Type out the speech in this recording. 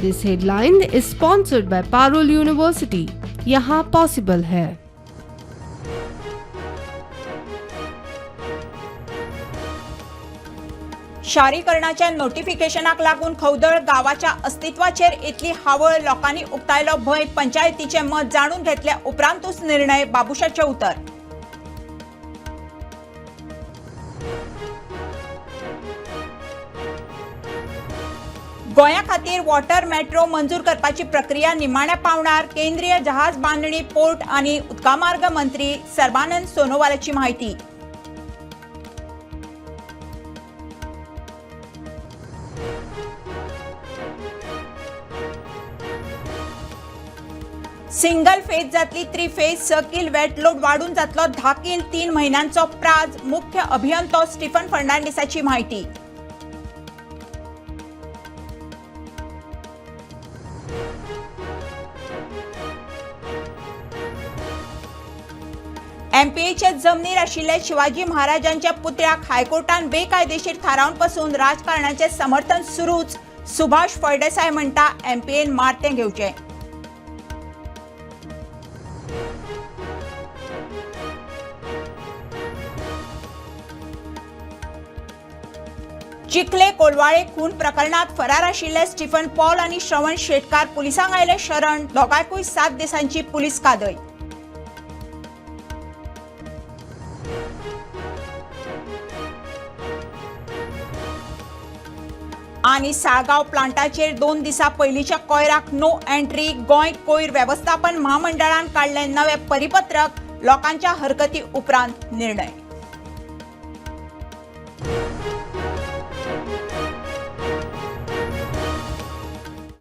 This headline is sponsored by Parul university. यहाँ possible है। शारीकरणाच्या नोटिफिकेशनाक लागून खवदळ गावाच्या अस्तित्वाचेर इतली हावळ लोकांनी उक्तायलो भंय पंचायतीचे मत जाणून घेतल्या उपरांतूच निर्णय बाबुशाचे उतर। गोंया खातीर वॉटर मेट्रो मंजूर करपाची प्रक्रिया निमाण्या पावणार। केंद्रीय जहाज बांधणी पोर्ट आणि उदकामार्ग मंत्री सर्बानंद सोनोवालाची माहिती। सिंगल फेज जातली 3 फेज सर्किल वेट लोड वाढून जातलो 10 किल 3 महिन्यांचो प्राज। मुख्य अभियंतो स्टीफन फर्नांडिसाची माहिती। एमपीएचे जमनीर आशिल्ले शिवाजी महाराजांच्या पुतळ्याक हायकोर्टान बेकायदेशीर थारावन पासून राजकारणाचे समर्थन सुरूच। सुभाष फळदेसाय म्हणटा एमपीएन मारतें घेवचें। चिखले कोलवाळे खून प्रकरणात फरार आशिल्ले स्टीफन पॉल आणि श्रवण शेटकार पुलिसांक आयले शरण। दोगांयकूय 7 दिसांची पुलीस कादय। आणि साळगांव प्लांटाचेर 2 दिसा पयलींच्या कोयराक नो एंट्री। गोंय कोयर वेवस्थापन महामंडळान काडले नवे परिपत्रक। लोकांच्या हरकती उपरांत निर्णय।